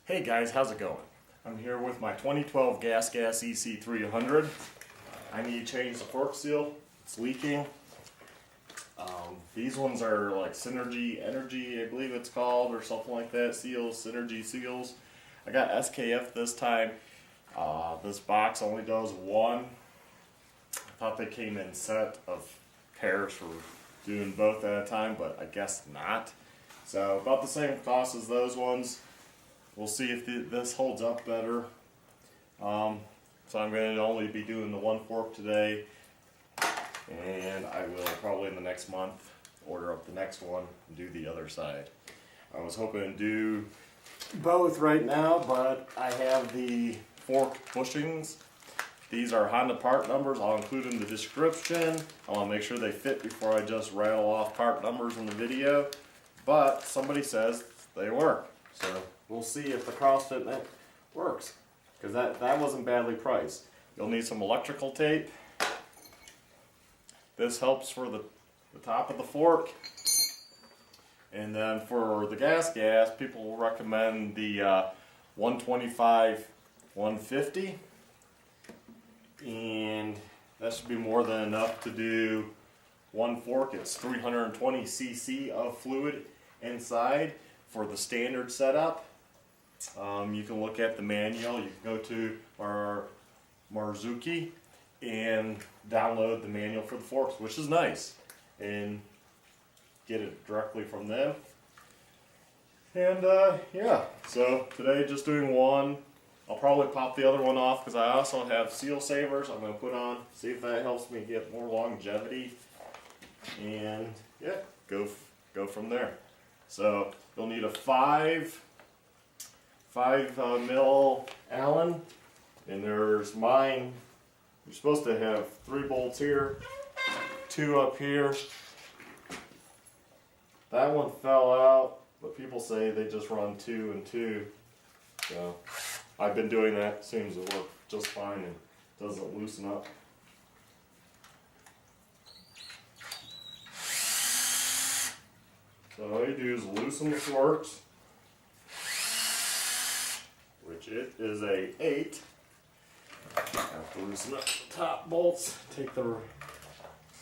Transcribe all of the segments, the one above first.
Hey guys, how's it going? I'm here with my 2012 Gas EC300. I need to change the fork seal. It's leaking. These ones are like Synergy Energy, I believe it's called, or something like that. Seals, Synergy seals. I got SKF this time. This box only does one. I thought they came in set of pairs for doing both at a time, but I guess not. So about the same cost as those ones. We'll see if this holds up better. So I'm going to only be doing the one fork today, and I will probably in the next month order up the next one and do the other side. I was hoping to do both right now, but I have the fork bushings. These are Honda part numbers. I'll include in the description. I want to make sure they fit before I just rattle off part numbers in the video, but somebody says they work. So we'll see if the cross fitment works, because that wasn't badly priced. You'll need some electrical tape. This helps for the top of the fork. And then for the gas, people will recommend the 125 150. And that should be more than enough to do one fork. It's 320 cc of fluid inside for the standard setup. You can look at the manual. You can go to our Marzuki and download the manual for the forks, which is nice, and get it directly from them. And yeah, so today just doing one. I'll probably pop the other one off because I also have seal savers I'm going to put on, see if that helps me get more longevity, and yeah, go from there. So you'll need a 5 mil Allen, and there's mine. You're supposed to have 3 bolts here, 2 up here. That one fell out, but people say they just run 2 and 2. So I've been doing that. Seems to work just fine and doesn't loosen up. So all you do is loosen the forks, which it is a 8. Have to loosen up the top bolts, take the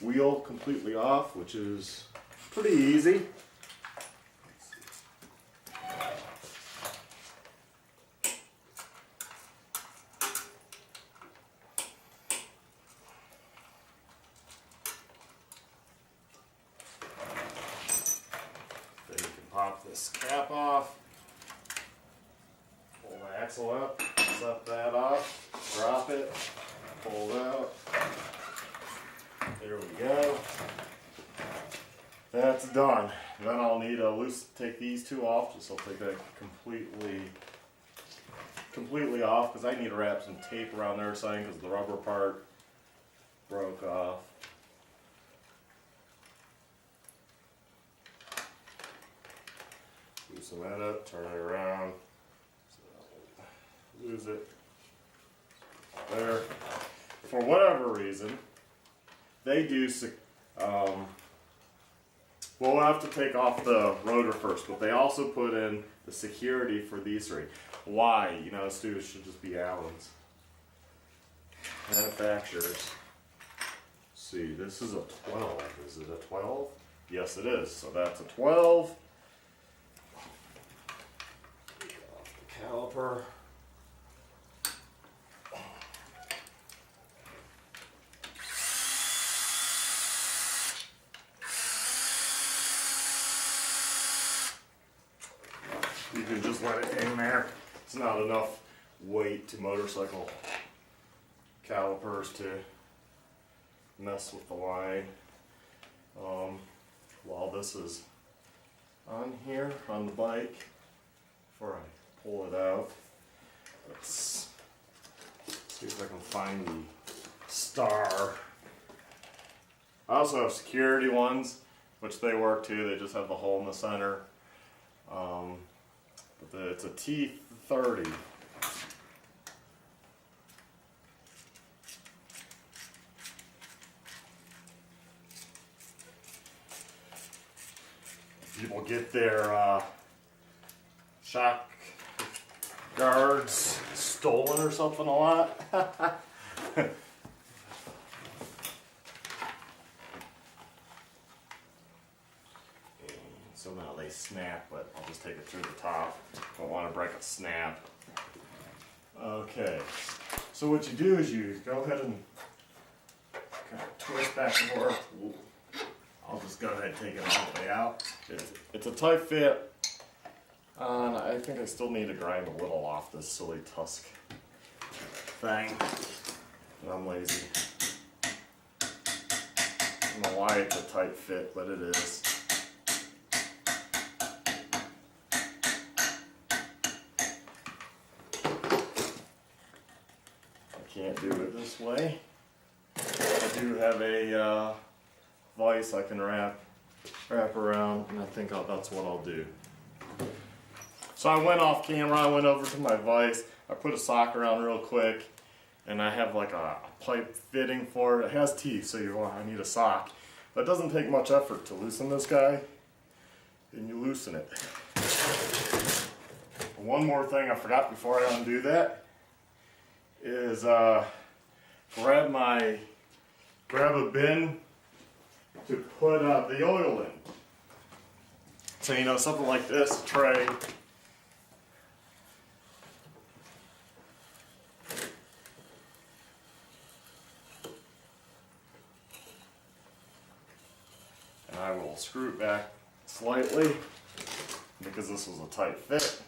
wheel completely off, which is pretty easy. Then you can pop this cap off, pull the axle up, set that off, drop it, pull it out. There we go. That's done. Then I'll need to take these 2 off, just I'll take that completely off, because I need to wrap some tape around there saying because the rubber part broke off. Loosen that up, turn it around, so lose it there. For whatever reason, they do. We'll have to take off the rotor first, but they also put in the security for these 3. Why? You know, it should just be Allen's. Manufacturers. Let's see, this is a 12. Is it a 12? Yes, it is. So that's a 12. Get off the caliper. You can just let it hang there. It's not enough weight to motorcycle calipers to mess with the line. While this is on here on the bike, before I pull it out, let's see if I can find the star. I also have security ones, which they work too. They just have the hole in the center. But it's a T30. People get their shock guards stolen or something a lot. Somehow they snap, but I'll just take it through the top. Don't want to break a snap. Okay, so what you do is you go ahead and kind of twist back and forth. I'll just go ahead and take it all the way out. It's a tight fit. I think I still need to grind a little off this silly tusk thing. But I'm lazy. I don't know why it's a tight fit, but it is. Can't do it this way. I do have a vise I can wrap around, and I think that's what I'll do. So I went off camera, I went over to my vise, I put a sock around real quick, and I have like a pipe fitting for it. It has teeth, so I need a sock. But it doesn't take much effort to loosen this guy, and you loosen it. One more thing I forgot before I undo that is grab a bin to put the oil in. So you know, something like this tray. And I will screw it back slightly because this was a tight fit.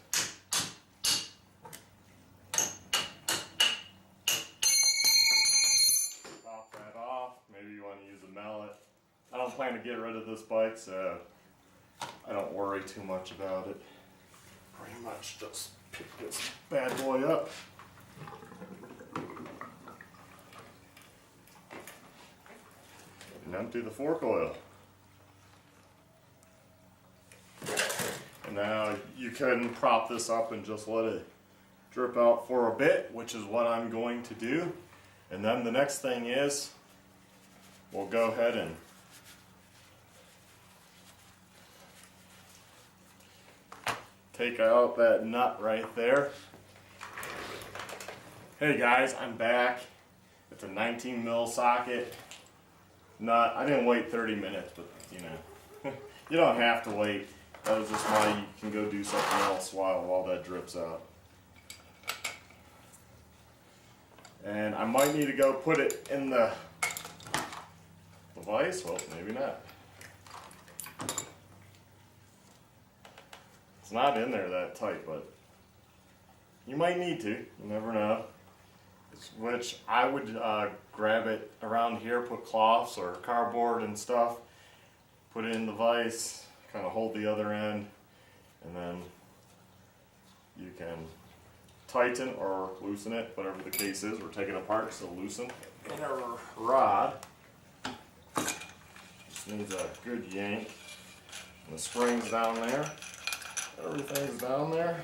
I don't plan to get rid of this bike, so I don't worry too much about it. Pretty much just pick this bad boy up. And empty the fork oil. And now you can prop this up and just let it drip out for a bit, which is what I'm going to do. And then the next thing is, we'll go ahead and take out that nut right there. Hey guys, I'm back. It's a 19 mil socket nut. I didn't wait 30 minutes, but you know, you don't have to wait. That was just why you can go do something else while that drips out. And I might need to go put it in the vise. Well, maybe not. It's not in there that tight, but you might need to. You never know. Which I would grab it around here, put cloths or cardboard and stuff, put it in the vise, kind of hold the other end, and then you can tighten or loosen it, whatever the case is. We're taking it apart, so loosen. Inner rod just needs a good yank. And the spring's down there. Everything's down there.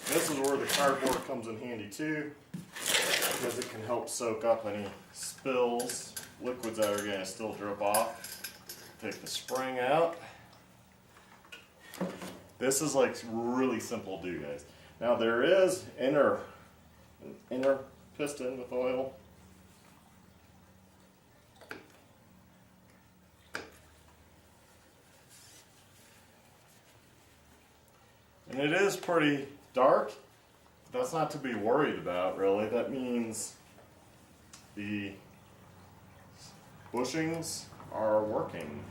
This is where the cardboard comes in handy too, because it can help soak up any spills, liquids that are going to still drip off. Take the spring out. This is like really simple to do, guys. Now there is an inner piston with oil. And it is pretty dark. That's not to be worried about, really. That means the bushings are working.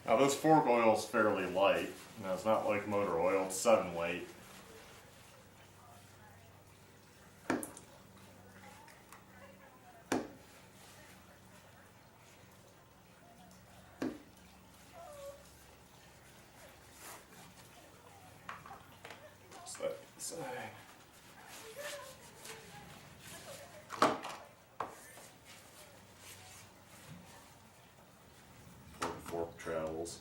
Now this fork oil is fairly light. Now it's not like motor oil, it's 7 weight. Side. Fork travels.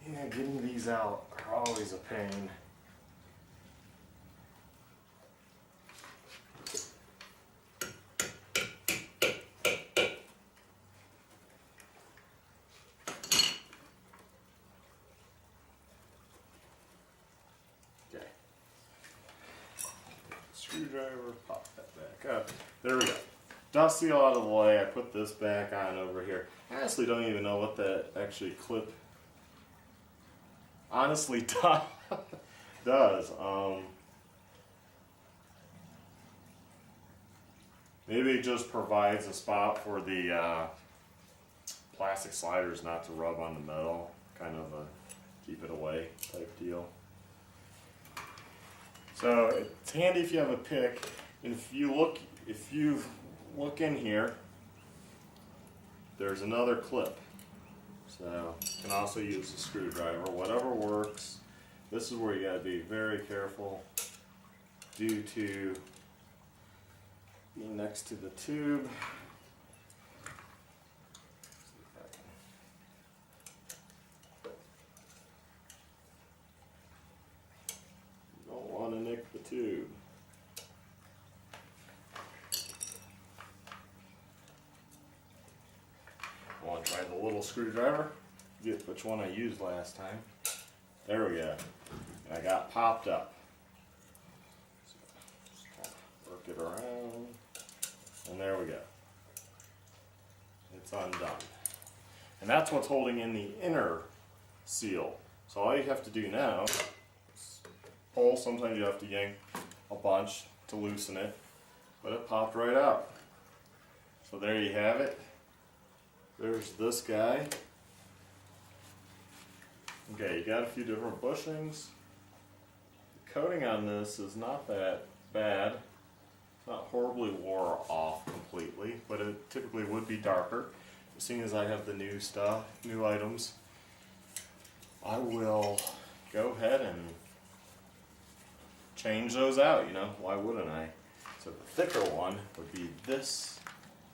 Yeah, getting these out are always a pain. God, there we go. Dust seal out of the way. I put this back on over here. I honestly don't even know what that actually clip honestly does. Maybe it just provides a spot for the plastic sliders not to rub on the metal, kind of a keep it away type deal. So it's handy if you have a pick, and if you look in here, there's another clip. So you can also use a screwdriver, whatever works. This is where you gotta be very careful due to being next to the tube. You don't want to nick the tube. I want to try the little screwdriver, get which one I used last time. There we go. And I got popped up. So just kind of work it around. And there we go. It's undone. And that's what's holding in the inner seal. So all you have to do now is pull. Sometimes you have to yank a bunch to loosen it, but it popped right out. So there you have it. There's this guy. Okay, you got a few different bushings. The coating on this is not that bad. Not horribly wore off completely, but it typically would be darker. As soon as I have the new stuff, new items, I will go ahead and change those out, you know, why wouldn't I? So the thicker one would be this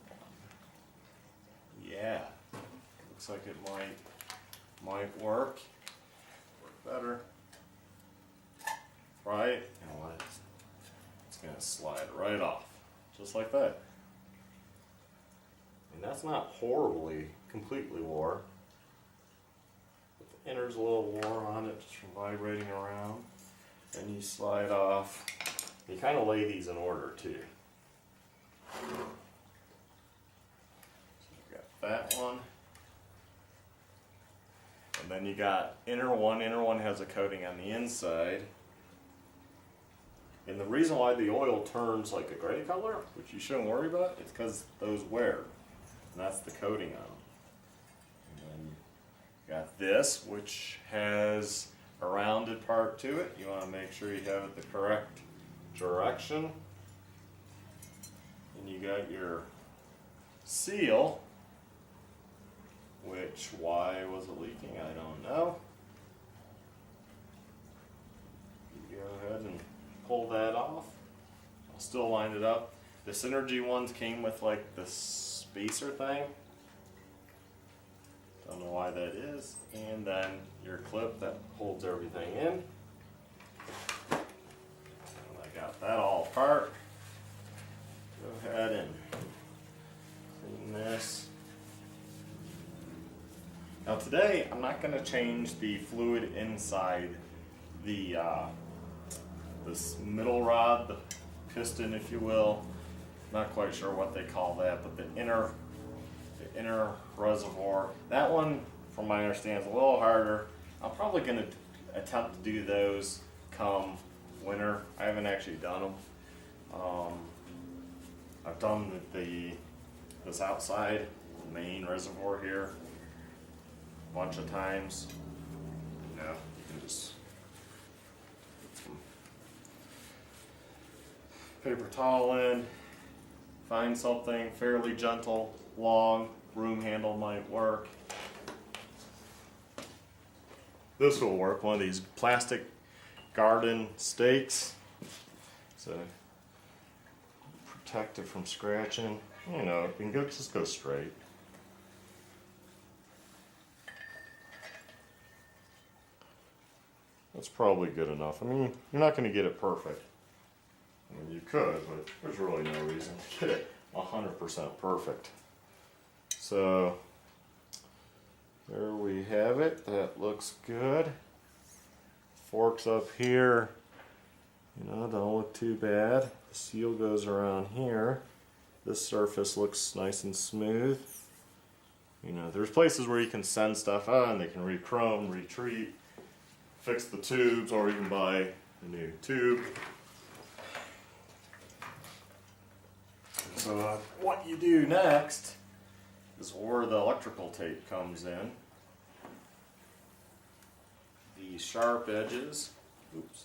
one. Yeah, looks like it might work better. Right? You know what? It's going to slide right off, just like that. And that's not horribly, completely wore. But the inner's a little wore on it, just from vibrating around. And you slide off. You kind of lay these in order too. So you've got that one. And then you got inner one. Inner one has a coating on the inside. And the reason why the oil turns like a gray color, which you shouldn't worry about, is because those wear. And that's the coating on them. And then you got this, which has a rounded part to it. You want to make sure you have it the correct direction. And you got your seal, which, why was it leaking? I don't know. You go ahead and pull that off. I'll still line it up. The Synergy ones came with like the spacer thing. Don't know why that is. And then your clip that holds everything in. And I got that all apart. Go ahead and clean this. Now today I'm not going to change the fluid inside the this middle rod, the piston if you will. Not quite sure what they call that, but the inner reservoir. That one, from my understanding, is a little harder. I'm probably going to attempt to do those come winter. I haven't actually done them. I've done this outside main reservoir here a bunch of times. You know, you can just put some paper towel in, find something fairly gentle, long, broom handle might work. This will work, one of these plastic garden stakes. So protect it from scratching. You know, it can just go straight. That's probably good enough. I mean, you're not going to get it perfect. I mean, you could, but there's really no reason to get it 100% perfect. So there we have it. That looks good. Forks up here, You know, don't look too bad. The seal goes around here. This surface looks nice and smooth. You know, there's places where you can send stuff on. They can re-chrome, retreat, fix the tubes, or you can buy a new tube. So what you do next is where the electrical tape comes in. These sharp edges. Oops.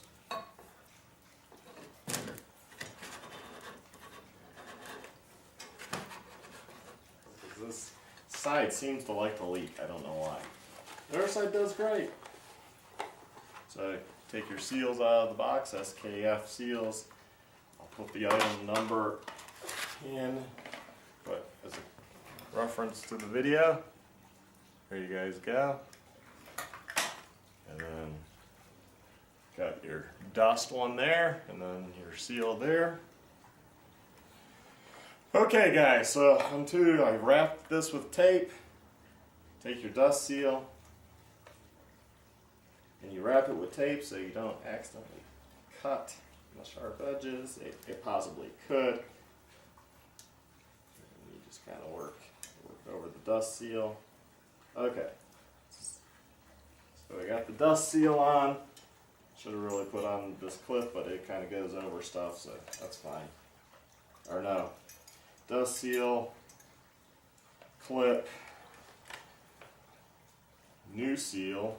This side seems to like to leak. I don't know why. The other side does great. So take your seals out of the box, SKF seals. I'll put the item number in, but as a reference to the video, there you guys go. And then got your dust one there, and then your seal there. Okay guys, so I wrapped this with tape. Take your dust seal and you wrap it with tape so you don't accidentally cut the sharp edges. It possibly could. And you just kind of work over the dust seal. Okay, so I got the dust seal on. Should have really put on this clip, but it kind of goes over stuff, so that's fine. Or no. Dust seal, clip, new seal.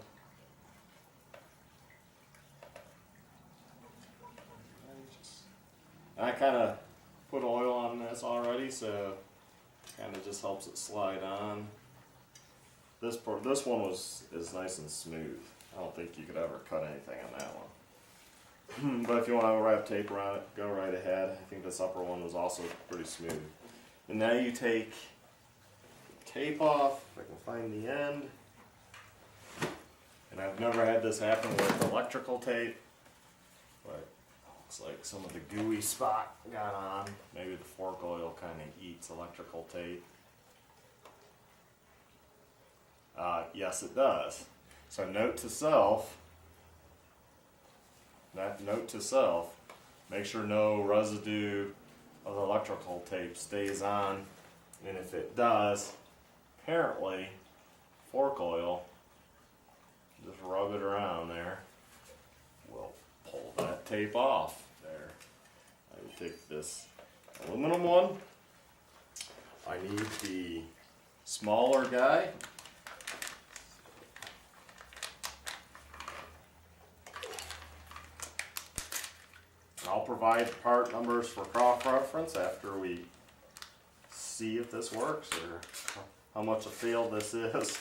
I kind of put oil on this already, so kind of just helps it slide on. This one is nice and smooth. I don't think you could ever cut anything on that one. But if you want to wrap tape around it, go right ahead. I think this upper one was also pretty smooth. And now you take the tape off, if I can find the end. And I've never had this happen with electrical tape, but looks like some of the gooey spot got on. Maybe the fork oil kind of eats electrical tape. Yes, it does. So note to self, make sure no residue of the electrical tape stays on, and if it does, apparently fork oil, just rub it around there, we'll pull that tape off there. I will take this aluminum one. I need the smaller guy. I'll provide part numbers for cross-reference after we see if this works or how much a fail this is.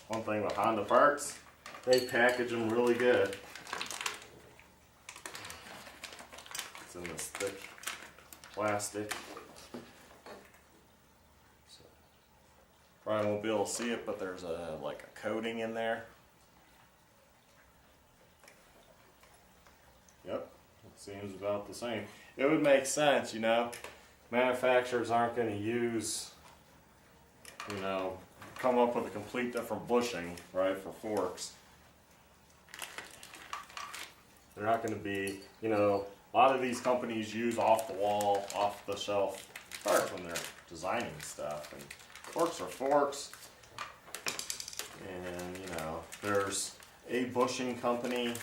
One thing with Honda parts, they package them really good. It's in this thick plastic. Probably won't be able to see it, but there's like a coating in there. Yep, it seems about the same. It would make sense, you know. Manufacturers aren't going to use, you know, come up with a complete different bushing, right, for forks. They're not going to be, you know, a lot of these companies use off the wall, off the shelf parts when they're designing stuff. And forks are forks, and you know, there's a bushing company,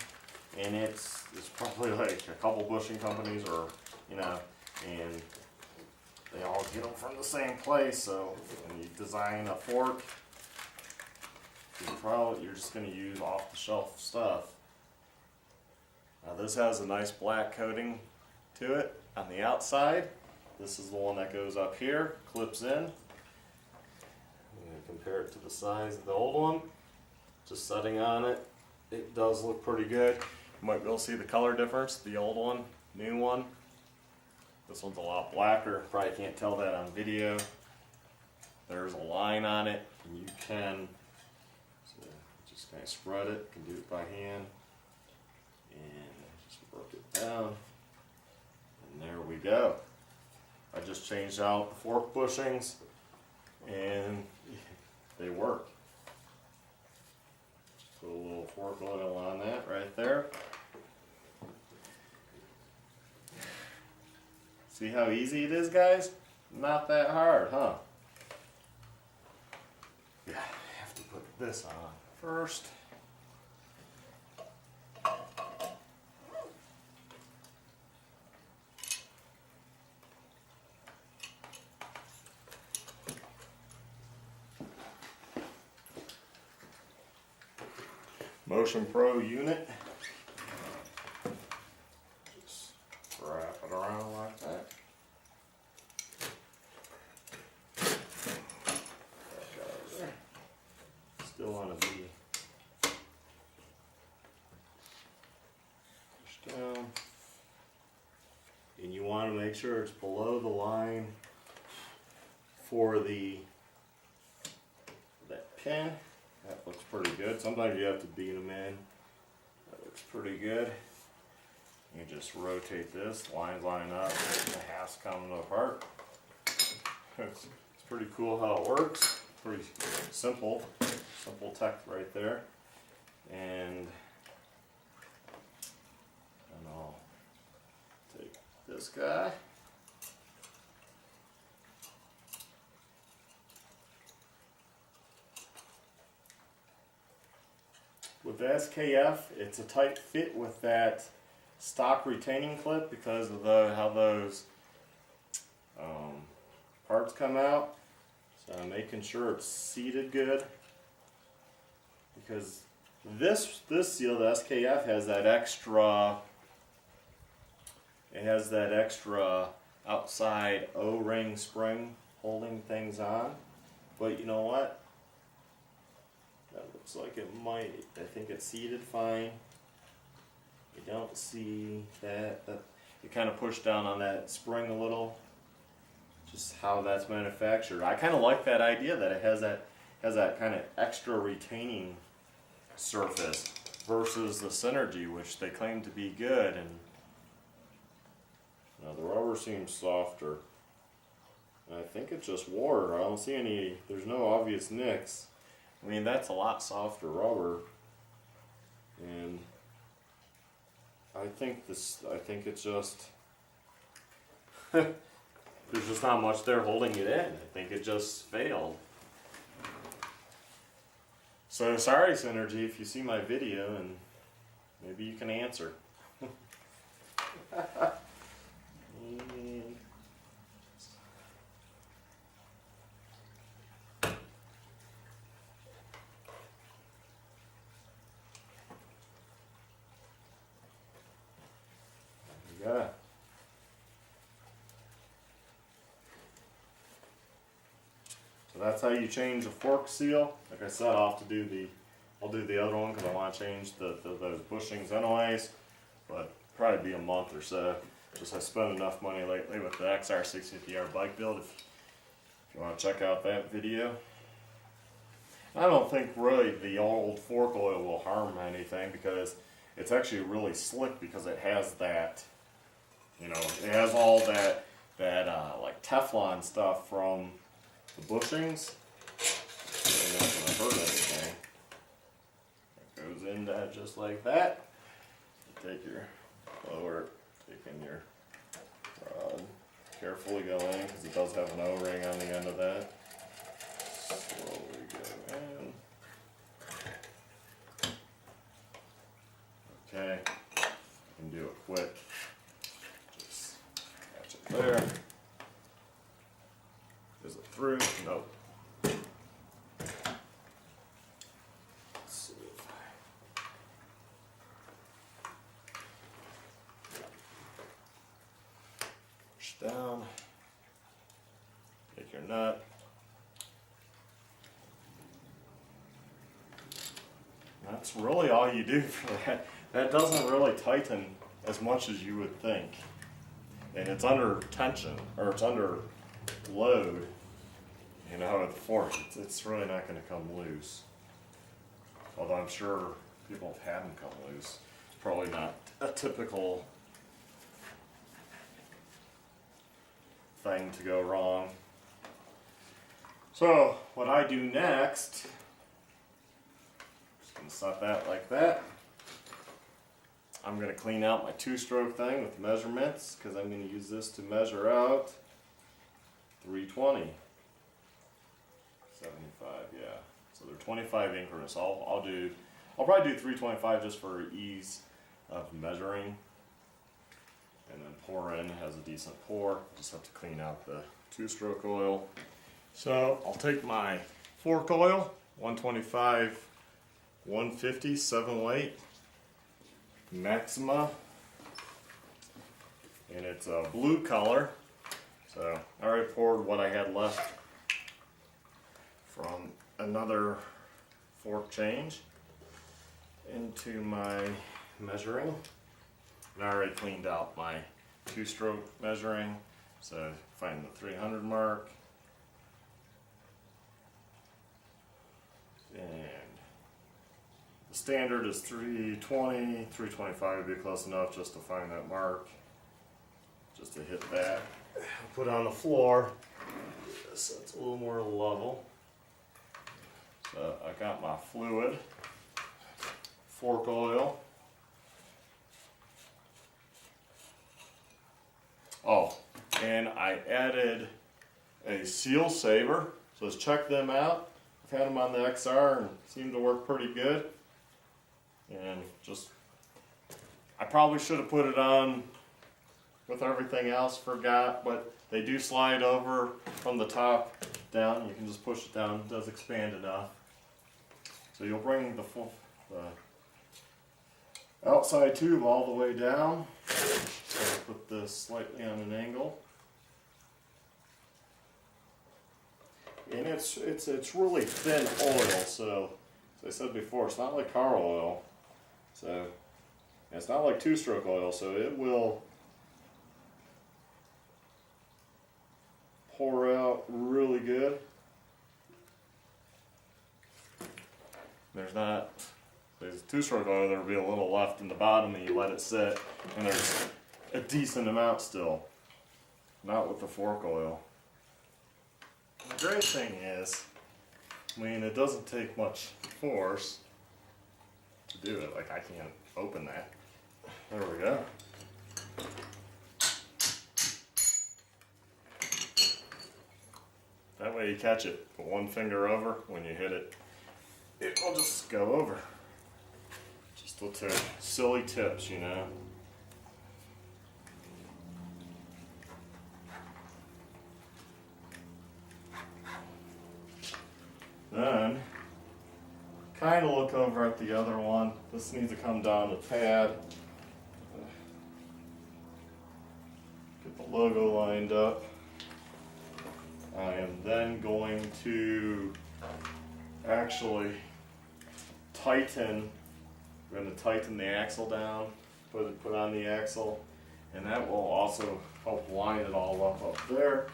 and it's probably like a couple bushing companies, or you know, and they all get them from the same place. So when you design a fork, you're just going to use off the shelf stuff. Now this has a nice black coating to it on the outside. This is the one that goes up here, clips in. Compare it to the size of the old one. Just setting on it, it does look pretty good. You might be able to see the color difference, the old one, new one. This one's a lot blacker, probably can't tell that on video. There's a line on it, and you can just kind of spread it, you can do it by hand, and just work it down, and there we go. I just changed out the fork bushings, and they work. Put a little fork oil on that right there. See how easy it is, guys? Not that hard, huh? Yeah, I have to put this on first. Motion Pro unit. Just wrap it around like that. Still want to be pushed down. And you want to make sure it's below the line for that pin. That looks pretty good. Sometimes you have to beat them in. That looks pretty good. You just rotate this, lines line up, the half's coming apart. It's pretty cool how it works. Pretty simple tech right there. And I'll take this guy. With the SKF, it's a tight fit with that stock retaining clip because of how those parts come out. So I'm making sure it's seated good, because this seal, the SKF, has that extra. It has that extra outside O-ring spring holding things on. But you know what? That looks like it might. I think it's seated fine. You don't see that you kind of push down on that spring a little. Just how that's manufactured. I kind of like that idea that it has that kind of extra retaining surface versus the Synergy, which they claim to be good. And now the rubber seems softer. And I think it's just water. I don't see any. There's no obvious nicks. I mean, that's a lot softer rubber, and I think it's just, there's just not much there holding it in. I think it just failed. So sorry, Synergy, if you see my video, and maybe you can answer. Yeah. So that's how you change the fork seal. Like I said, I'll do the other one because I want to change those bushings anyways. But probably be a month or so. Just I spent enough money lately with the XR650R bike build. If you want to check out that video. I don't think really the old fork oil will harm anything because it's actually really slick because it has that. You know, it has all that like Teflon stuff from the bushings. And that's going to hurt anything. It goes in that just like that. You take your lower, taking your rod, carefully go in because it does have an O-ring on the end of that. Slowly go in. Okay, you can do it quick. There. Is it through? Nope. Let's see if push down. Take your nut. That's really all you do for that. That doesn't really tighten as much as you would think. And it's under tension, or it's under load, you know, with the fork. It's really not going to come loose. Although I'm sure people have had them come loose. It's probably not a typical thing to go wrong. So what I do next, just And set that like that. I'm going to clean out my two-stroke thing with measurements because I'm going to use this to measure out 320. 75, yeah. So they're 25 increments. I'll probably do 325 just for ease of measuring. And then pour in, has a decent pour. Just have to clean out the two-stroke oil. So I'll take my fork oil, 125, 150, 7 weight, Maxima, and it's a blue color. So I already poured what I had left from another fork change into my measuring. And I already cleaned out my two-stroke measuring, so find the 300 mark. And the standard is 320, 325 would be close enough just to find that mark. Just to hit that. Put it on the floor so it's a little more level. So I got my fluid, fork oil. Oh, and I added a seal saver. So let's check them out. I've had them on the XR and seem to work pretty good. And just, I probably should have put it on with everything else, forgot, but they do slide over from the top down. You can just push it down, it does expand enough. So you'll bring the outside tube all the way down. So put this slightly on an angle. And it's really thin oil, so as I said before, it's not like car oil. So it's not like two-stroke oil, so it will pour out really good. There's two-stroke oil, there'll be a little left in the bottom and you let it sit, and there's a decent amount still. Not with the fork oil. The great thing is, I mean, it doesn't take much force to do it. Like, I can't open that. There we go. That way you catch it. Put one finger over. When you hit it, it will just go over. Just little silly tips, you know. Then, kind of look over at the other one. This needs to come down a tad. Get the logo lined up. I am then going to actually tighten. I'm going to tighten the axle down, put on the axle, and that will also help line it all up there.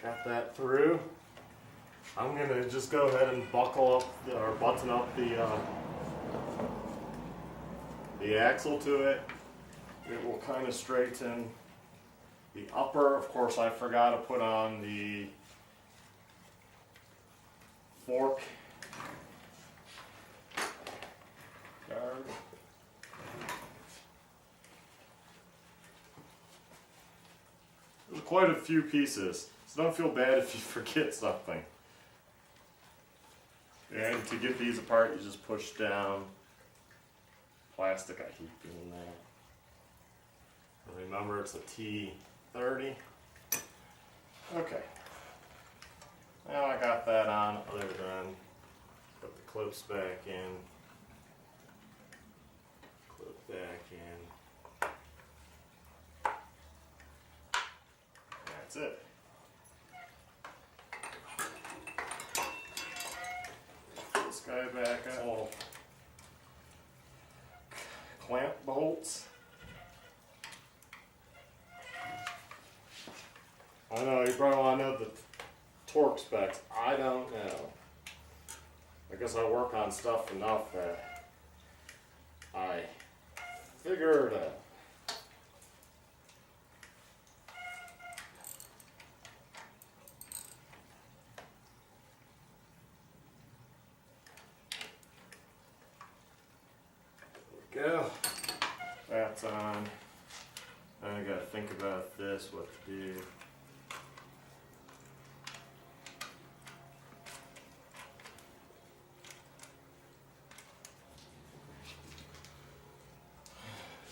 Got that through. I'm gonna just go ahead and button up the axle to it. It will kind of straighten the upper. Of course, I forgot to put on the fork guard. There's quite a few pieces. So don't feel bad if you forget something. And to get these apart, you just push down. Plastic, I hate doing that. And remember, it's a T30. Okay. Now I got that on, other than put the clips back in. Clip back in. That's it. This guy back up. All clamp bolts. I know you probably want to know the torque specs. I don't know. I guess I work on stuff enough that I figure it out. nuts on. I gotta think about this, what to do.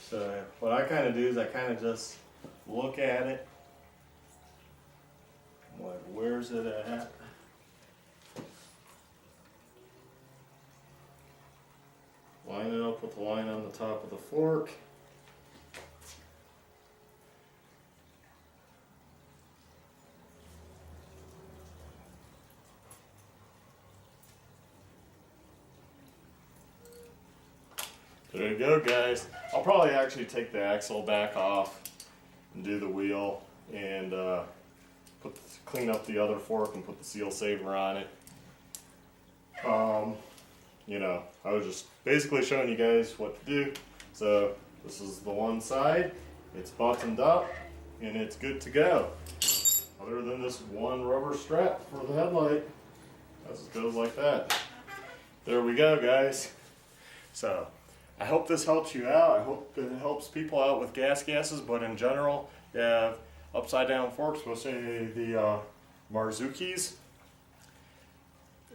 So what I kind of do is I kind of just look at it, like where's it at? Line it up with the line on the top of the fork. There you go, guys. I'll probably actually take the axle back off and do the wheel and clean up the other fork and put the seal saver on it. You know, I was just basically showing you guys what to do. So this is the one side, it's buttoned up and it's good to go. Other than this one rubber strap for the headlight, that just goes like that. There we go, guys. So I hope this helps you out. I hope it helps people out with gases, but in general, you have upside down forks, we'll say the Marzukis.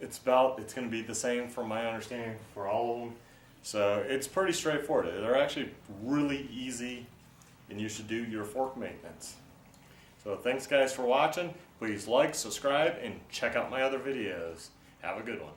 It's going to be the same from my understanding for all of them. So it's pretty straightforward. They're actually really easy, and you should do your fork maintenance. So thanks guys for watching. Please like, subscribe, and check out my other videos. Have a good one.